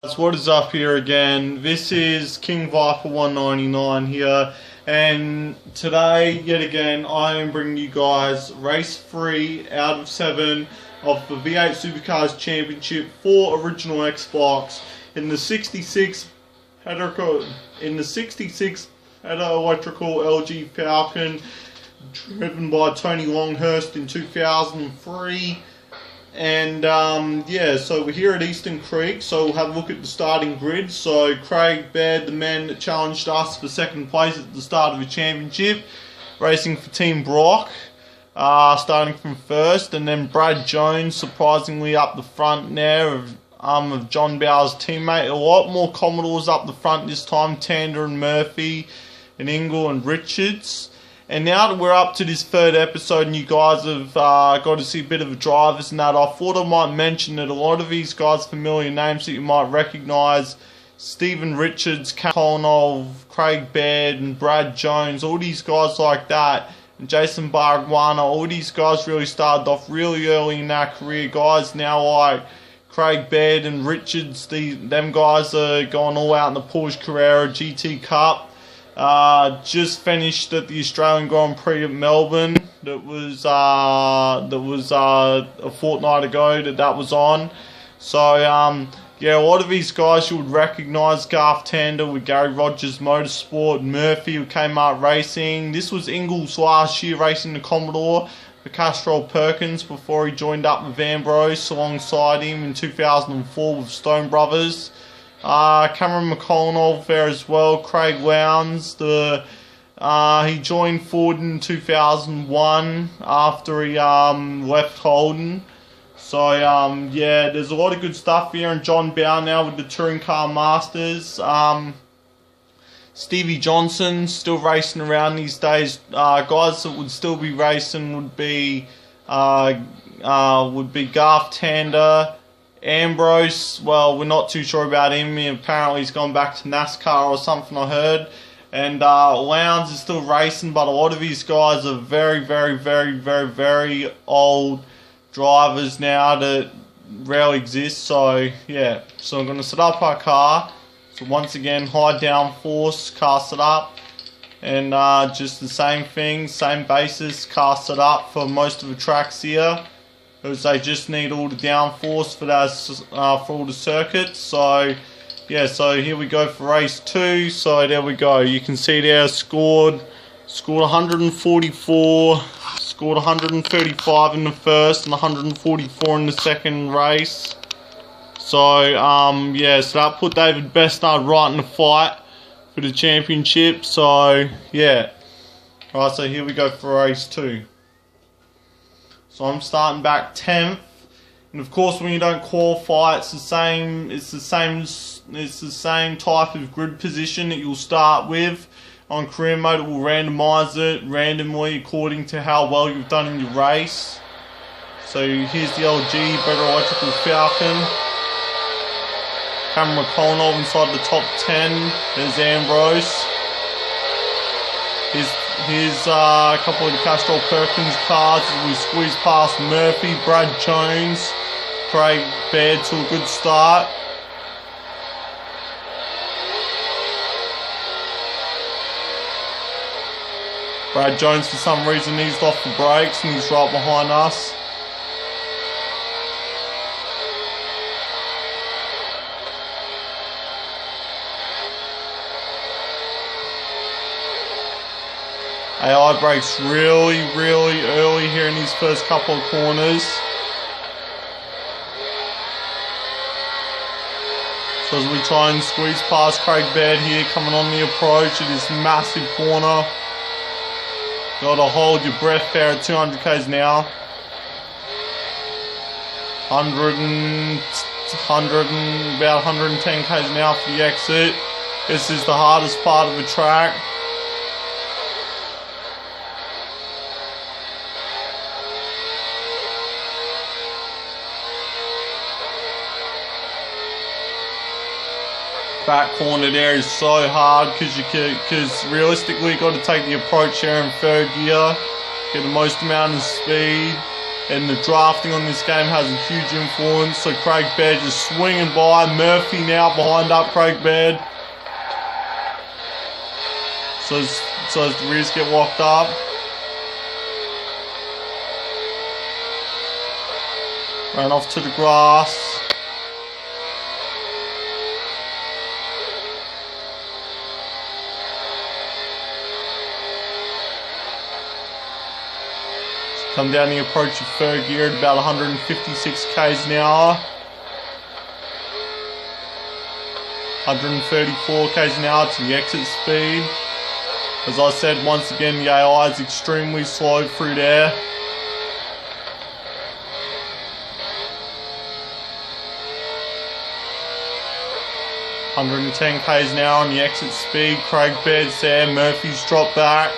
What is up here again? This is King Viper 199 here, and today, yet again, I am bringing you guys race 3 out of 7 of the V8 Supercars Championship for original Xbox in the 66 header electrical LG Falcon, driven by Tony Longhurst in 2003. And yeah, so we're here at Eastern Creek, so we'll have a look at the starting grid. So Craig Baird, the man that challenged us for second place at the start of the championship, racing for Team Brock, starting from first, and then Brad Jones surprisingly up the front there of John Bauer's teammate. A lot more Commodores up the front this time, Tander and Murphy and Ingle and Richards. And now that we're up to this third episode and you guys have got to see a bit of the drivers and that, I thought I might mention that a lot of these guys, familiar names that you might recognise: Stephen Richards, Colonel, Craig Baird and Brad Jones, all these guys like that, and Jason Baragwana, all these guys really started off really early in their career. Guys now like Craig Baird and Richards, them guys are going all out in the Porsche Carrera GT Cup. Just finished at the Australian Grand Prix at Melbourne. That was a fortnight ago that was on. So yeah, a lot of these guys you would recognise: Garth Tander with Gary Rogers Motorsport, Murphy with Kmart Racing. This was Ingles last year racing the Commodore for Castrol Perkins before he joined up with Ambrose alongside him in 2004 with Stone Brothers. Cameron McConnell there as well. Craig Lowndes, he joined Ford in 2001 after he left Holden. So yeah, there's a lot of good stuff here. And John Bauer now with the Touring Car Masters. Stevie Johnson still racing around these days. Guys that would still be racing would be Garth Tander. Ambrose, well, we're not too sure about him. Apparently he's gone back to NASCAR or something, I heard. And Lowndes is still racing, but a lot of these guys are very, very, very, very, very old drivers now that rarely exist. So yeah, so I'm going to set up our car. So once again, high downforce, car set up. And just the same thing, same basis, car set up for most of the tracks here. Because they just need all the downforce for all the circuits. So yeah, so here we go for race 2. So there we go. You can see there scored 144, scored 135 in the first and 144 in the second race. So yeah, so that put David Bestard right in the fight for the championship. So yeah, alright, so here we go for race 2. So I'm starting back 10th, and of course when you don't qualify, it's the same type of grid position that you'll start with. On career mode, it will randomise it randomly according to how well you've done in your race. So here's the LG Better Electrical Falcon. Cameron McConnell inside the top 10. There's Ambrose. Here's a couple of the Castrol Perkins cars as we squeeze past Murphy, Brad Jones, Craig Baird to a good start. Brad Jones for some reason eased off the brakes and he's right behind us. AI brakes really, really early here in these first couple of corners. So as we try and squeeze past Craig Baird here, coming on the approach of this massive corner. Got to hold your breath there at 200 k's an hour. 110 k's an hour for the exit. This is the hardest part of the track. Back corner there is so hard because realistically you've got to take the approach here in third gear, get the most amount of speed. and the drafting on this game has a huge influence. So Craig Baird just swinging by. Murphy now behind up Craig Baird. So as the rears get locked up. Ran off to the grass. Come down the approach of third gear at about 156 k's an hour. 134 k's an hour to the exit speed. As I said, once again, the AI is extremely slow through there. (110 k's an hour on the exit speed. Craig Baird's there. Murphy's dropped back.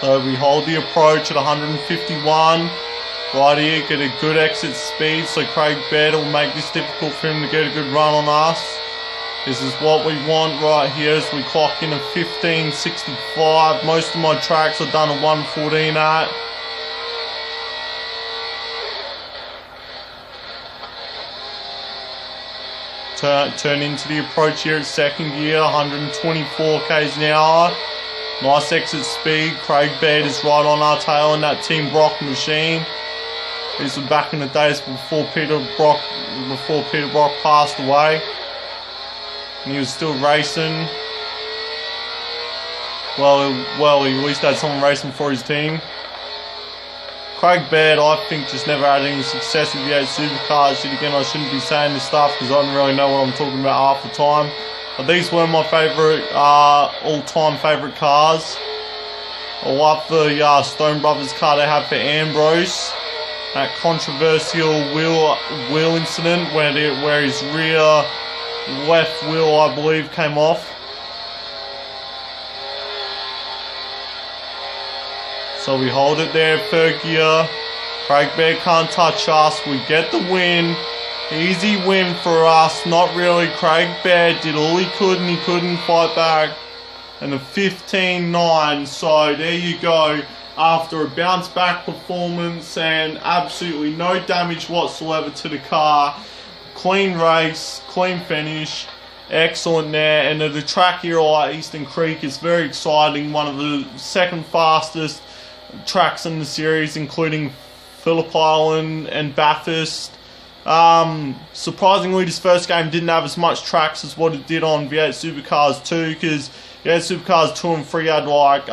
So we hold the approach at 151. Right here, get a good exit speed, so Craig Baird will make this difficult for him to get a good run on us. This is what we want right here as we clock in at 15.65. Most of my tracks are done at 1:14 at. Turn into the approach here at second gear, 124 k's an hour. Nice exit speed. Craig Baird is right on our tail in that Team Brock machine. These were back in the days before Peter Brock passed away, and he was still racing. Well, he at least had someone racing for his team. Craig Baird, I think, just never had any success with V8 supercars. Yet again, I shouldn't be saying this stuff because I don't really know what I'm talking about half the time. But these were my favourite, all-time favourite cars. I love the Stone Brothers car they had for Ambrose. That controversial wheel incident where his rear left wheel, I believe, came off. So we hold it there, third gear. Craig Baird can't touch us. We get the win. Easy win for us. Not really. Craig Baird did all he could and he couldn't fight back. And a 15.9. So there you go. After a bounce back performance and absolutely no damage whatsoever to the car. Clean race, clean finish. Excellent there. And the track here at Eastern Creek is very exciting. One of the second fastest tracks in the series, including Phillip Island and Bathurst. Surprisingly, this first game didn't have as much tracks as what it did on V8 Supercars 2, because V8 Supercars 2 and 3 had like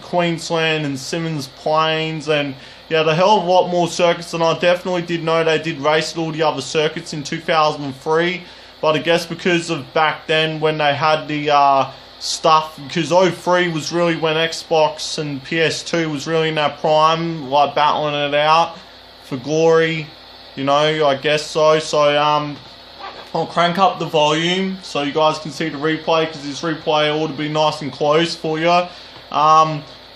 Queensland and Simmons Plains, and you had a hell of a lot more circuits, and I definitely did know they did race at all the other circuits in 2003, but I guess because of back then when they had the stuff, because 03 was really when Xbox and PS2 was really in their prime, like battling it out for glory, you know, I guess so. So I'll crank up the volume so you guys can see the replay, because this replay ought to be nice and close for you.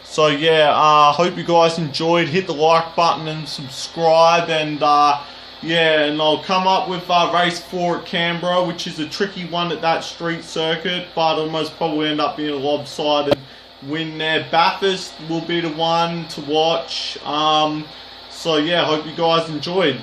So yeah, hope you guys enjoyed. Hit the like button and subscribe, and yeah, and I'll come up with race 4 at Canberra, which is a tricky one at that street circuit, but it'll most probably end up being a lopsided win there. Bathurst will be the one to watch. So yeah, hope you guys enjoyed.